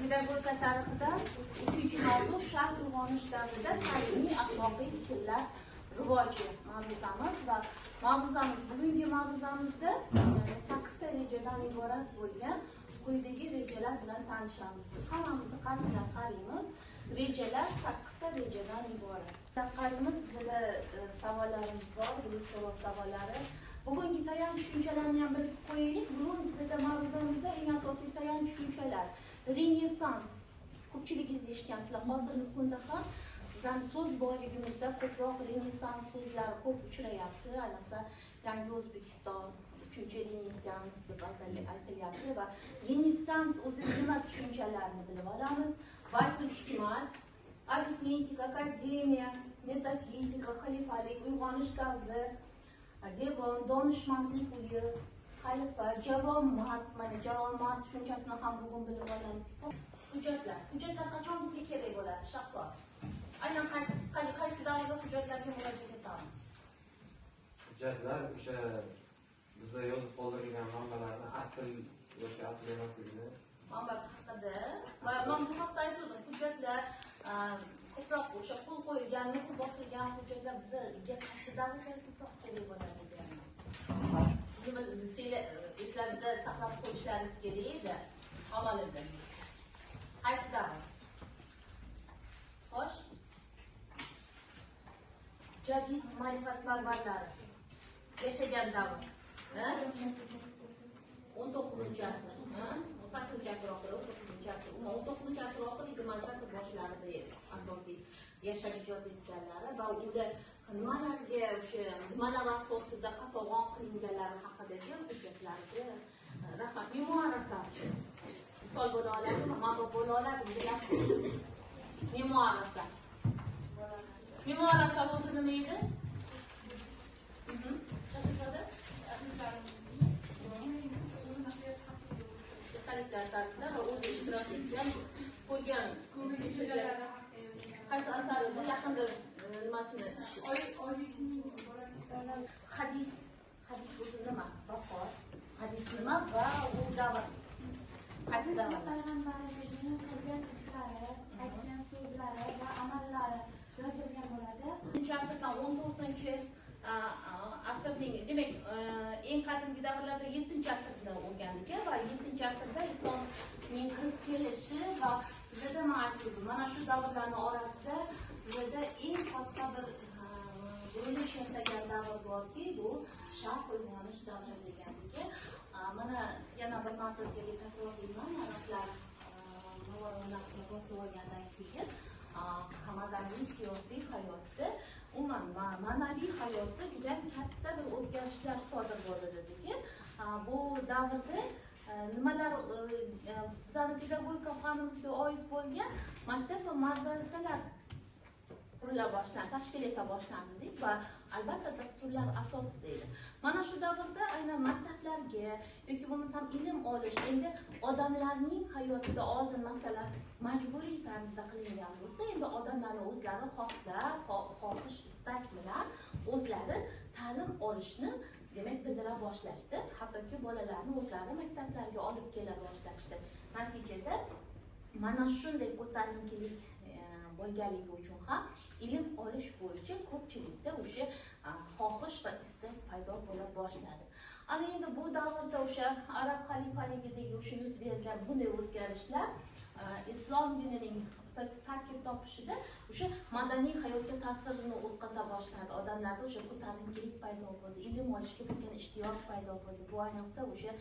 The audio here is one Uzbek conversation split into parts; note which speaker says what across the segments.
Speaker 1: pedagogika tarixidan 3-mavzu sharq uyg'onish davrida ta'limiy axloqiy fikrlar rivoji mavzamiz va bugungi mavzumizda 8 ta rejadan iborat bo'lgan quyidagi rejalar bilan tanishamiz. Hammamizni qalbidan qaraymiz. Rejalar 8 ta rejadan iborat. Qaraymiz, bizda savollarimiz bor, bu savollari. Bugungi tayanch tushunchalarni ham bilib qo'yaylik. Bugun bizda mavzumizda eng asosiy tayanch tushunchalar Renessans. Ko'pchiligingiz eshitgansizlar. Hozirgi kunda ham bizning so'z boyligimizda ko'proq Renessans so'zlari ko'p uchrayapti. Ayniqsa Yangi O'zbekiston 3-Renessans deb aytilyapti va Renessans o'zi nima tushunchalarini bilib olamiz. Baytul hikmat, arifmetika, akademiya, metafizika, xalifalik, uyg'onish davri, devon, donishmandlik uyi, xalifa, javon mard, mana javon mard tushunchasini ham bugun bilib olamiz. Hujjatlar qachon bizga kerak bo'ladi? Shahzod. Aynan qaysi davrda hujjatlarga murojaat etamiz?
Speaker 2: Hujjatlar o'sha bizda yozib qoldirilgan manbalarni asl yoki asl emasligini
Speaker 1: manbasi haqida va men bu haqda aytdim. Hujjatlar ko'proq o'sha qo'l qo'yilgan, muhr bosilgan hujjatlar bizga qaysi davrda ko'proq kerak bo'ladi deganman. Sizlar esingizda saqlab qo'yishlaringiz kerak edi amalida. Qaysi davr? Xo'sh. Jadid ma'rifat manbalari yashagan davr. 19-asr, 18-asr oxiri, 19-asr, 19-asr oxiri, 20-asr boshlarida asosiy yashab ijod etganlari va unda nimalarga nimalar asosida qatag'on qilinganlari haqidagi hujjatlarga rahmat. Memuar asar. Misol bo'la oladimi? Mana bo'la oladimi? Memuar asar. Memuar asar o'zi nima edi? Tarzda va o'zi ishtirok etgan ko'rgan qaysi asari bu yaqinda nimasini hadis o'zi nima? Hadis nima va u davr qaysi davr?
Speaker 3: Payg'ambarimizning qilgan ishlari, aytgan so'zlari va amallari yozilgan bo'ladi.
Speaker 1: 14-asrdan 14-asrning demak eng qadimgi davrlarda 7-asrda o'rgandik va 7-asrda islomning kirib kelishi va bizda ma'lum mana shu davrlarning orasida bizda eng katta bir bo'lish yasagan davr borki, bu sharq uyg'onish davri deganligi. Mana yana bir marta sizga takrorlayman, arablar Navoiyni bosib olgandan keyin madaniy siyosiy hayotda umuman ma'naviy hayotda juda katta bir o'zgarishlar sodir bo'ldi dedik. Bu davrda nimalar bizning pedagogika fanimizga oid bo'lgan maktab va madrasalar qurila boshlandi, tashkil eta boshlandi va albatta dasturlar asosida edi. Mana shu davrda aynan maktablarga yoki bo'lmasam ilm olish endi odamlarning hayotida oldin masalan majburiy tarzda qilingan bo'lsa, endi odamlarning o'zlari xohish, istak bilan o'zlari ta'lim olishni demak bildira boshlashdi. Hattoki bolalarni o'zlari maktablarga olib kela boshlashdi. Natijada mana shunday ko'tarinkilik bo'lganligi uchun ham ilm olish bo'yicha ko'pchilikda o'sha xohish va istak paydo bo'la boshladi. Ana endi bu davrda o'sha arab xalifaligidagi o'sha yuz bergan bunday o'zgarishlar islom dinining tarkib topishida o'sha madaniy hayotga ta'sirini o'tkaza boshladi. Odamlarda o'sha ko'tarinkilik paydo bo'ldi, ilm olishga bo'lgan ishtiyoq paydo bo'ldi. Bu ayniqsa o'sha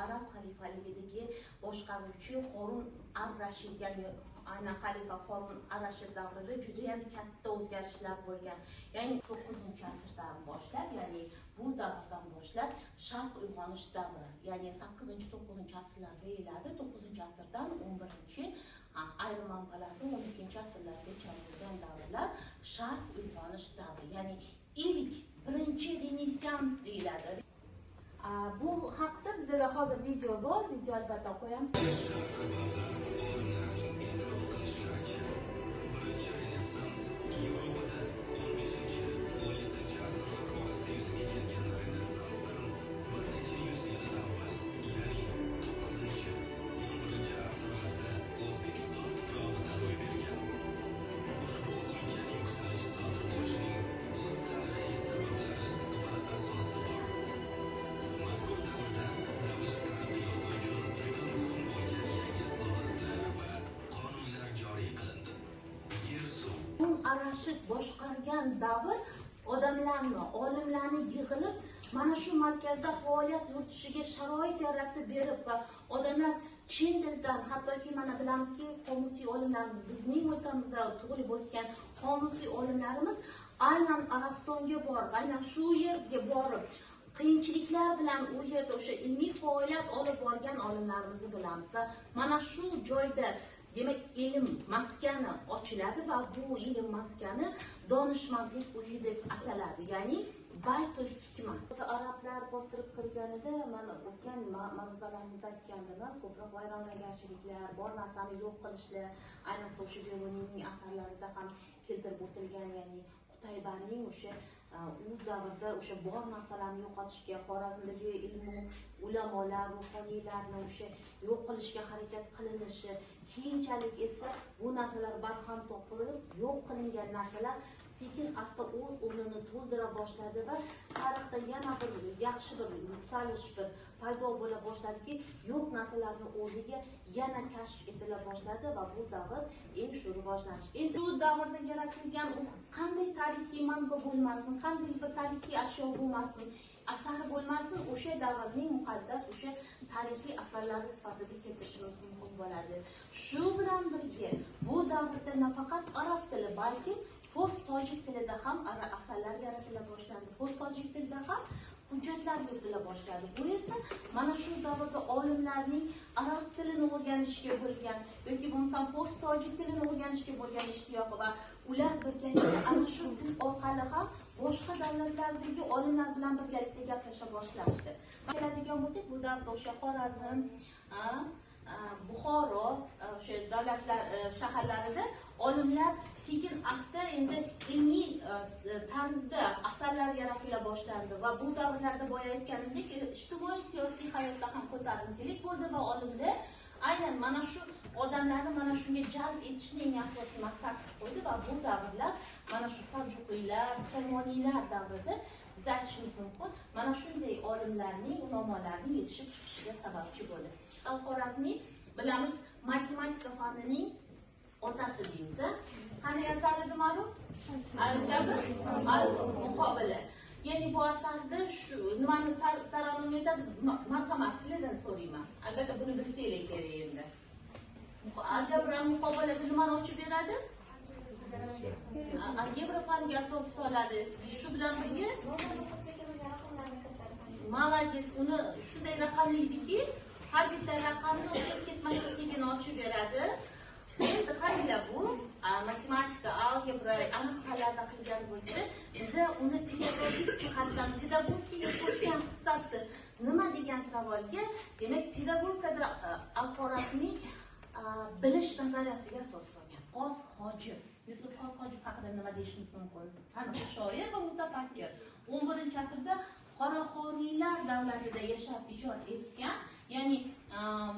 Speaker 1: arab xalifaligidagi boshqaruvchi Harun ar-Rashid, ya'ni aynan xalifa Harun ar-Rashid davrida juda ham katta o'zgarishlar bo'lgan. Ya'ni 9-asrdan boshlab, ya'ni bu davrdan boshlab sharq uyg'onish davri, ya'ni 8-9-asrlar deyiladi. 9-asrdan 11 ayrim manbalarda 12-asrlargacha bo'lgan davrlar sharq uyg'onish davri, ya'ni ilk birinchi Renessans deyiladi. Bu haqda bizda hozir video bor, video albatta qo'yamiz.
Speaker 4: O'zbek
Speaker 1: boshqargan davr odamlarni, olimlarni yig'ilib mana shu markazda faoliyat yuritishiga sharoit yaratib berib va odamlar chin dildan, hattoki mana bilamizki, qomusiy olimlarimiz, bizning o'rtamizda tug'ilib o'sgan qomusiy olimlarimiz aynan Arabistonga borib, aynan shu yerga borib qiyinchiliklar bilan u yerda o'sha ilmiy faoliyat olib borgan olimlarimizni bilamiz va mana shu joyda demak ilm maskani ochiladi va bu ilm maskani donishmandlik uyi deb ataladi, ya'ni Baytul Hikma. Arablar bostirib kirganida mana o'tgan mavzularimizda aytgandim, ko'proq vayronagarchiliklar, bor narsani yo'q qilishlar, ayniqsa o'sha Beruniyning asarlarida ham keltirib o'tilgan, ya'ni Qutaybaning o'sha u davrda o'sha bor narsalarni yo'qotishga, Xorazmdagi ilmu ulamolar, ruhoniylarni o'sha yo'q qilishga harakat qilinishi, keyinchalik esa bu narsalar barham topilib, yo'q qilingan narsalar sekin asta o'z o'rnini to'ldira boshladi va tarixda yana bir yaxshi bir yuksalish bir paydo bo'la boshladiki, yo'q narsalarni o'rniga yana kashf etila boshladi va bu davr eng shu rivojlanish. Endi shu davrda yaratilgan qanday tarixiy manba bo'lmasin, qanday bir tarixiy ashyo bo'lmasin, asari bo'lmasin, o'sha davrning muqaddas o'sha tarixiy asarlari sifatida keltirishimiz mumkin bo'ladi. Shu bilan birga bu davrda nafaqat arab tili, balki fors tojik tilida ham asarlar yaratila boshlandi. Fors tojik tilida ham hujjatlar yuritila boshladi. Bu esa mana shu davrda olimlarning arab tilini o'rganishga bo'lgan yoki bo'lmasam fors tojik tilini o'rganishga bo'lgan ishtiyoqi va ular birgalikda ana shu til orqali ham boshqa davlatlardagi olimlar bilan birgalikda gaplasha boshlashdi. Keladigan bo'lsak, bu davrda o'sha Xorazm, Buxoro, o'sha davlatlar shaharlarida olimlar sekin asta endi ilmiy tarzda asarlar yaratila boshlandi va bu davrlarda boya aytganimdek ijtimoiy siyosiy hayotda ham ko'tarinkilik bo'ldi va olimlar aynan mana shu odamlarni mana shunga jalb etishni eng asosiy maqsad qilib qo'ydi va bu davrlar mana shu Saljuqiylar, Saymoniylar davrida biz aytishimiz mumkin, mana shunday olimlarning, ulamolarning yetishib chiqishiga sababchi bo'ldi. Al-Xorazmiy bilamiz matematika fanining otasi deymiz. Qanday asar edi ma'lum? Al-Jabr, Al-Muqobala. Ya'ni bu asarda shu nimani tarannum etadi? Marhamat, sizlardan so'rayman. Albatta buni bilsanglar kerak endi. Al-Jabr, Al-Muqobala nimani ochib beradi? Algebra faniga asos soladi. Shu bilan birga Malakis uni shunday raqamlaydiki, har bitta raqamni o'chib ketmasligini ochib beradi. Endi qaranglar, bu matematika, algebra aniqlarni qilgan bo'lsa, biza uni pedagogik jihatdan pedagogiyaga qo'shgan hissasi nima degan savolga, demak, pedagogikada Al-Xorazmiy bilish nazariyasiga asos solgan. Qos Hojib, Yusuf Qos Hojib haqida nima deyishimiz mumkin? Taniqli shoir va mutafakkir. 11-asrda Qoraxoniylar davlatida yashab ijod etgan, ya'ni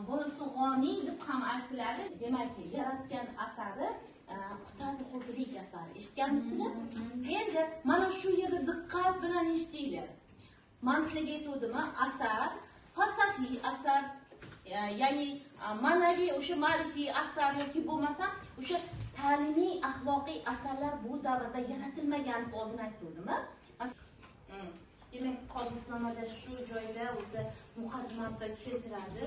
Speaker 1: bunisi g'oniy deb ham aytiladi. Demak, yaratgan asari Qutadi Xudrik asari. Eshitganmisizlar? Endi mana shu yerda diqqat bilan eshitinglar. Men sizlarga aytuvdim, asar, falsafiy asar, ya'ni ma'naviy o'sha ma'rifiy asar yoki bo'lmasa o'sha ta'limiy axloqiy asarlar bu davrda yaratilmagan oldin aytdim. Demak, Qodisnomada shu joyda o'zi muqaddimasida keltiradi.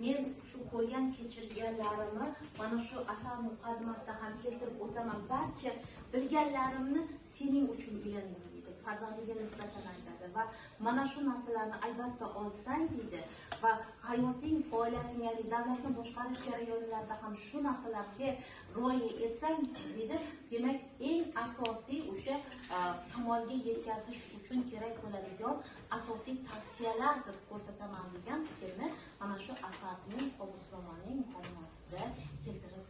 Speaker 1: Men shu ko'rgan kechirganlarimni mana shu asar muqaddimasida ham keltirib o'taman. Barcha bilganlarimni sening uchun ilindim deydi. Farzandiga nisbatan aytadi va mana shu narsalarni albatta olsang deydi va hayoting, faoliyating, ya'ni davlatni boshqarish jarayonlarida ham shu narsalarga rioya etsang deydi. Demak, eng asosiy o'sha kamolga yetkazish uchun kerak bo'ladigan asosiy tavsiyalar deb ko'rsataman degan fikrni mana shu asarning, Qobusromonning muqaddimasida keltirib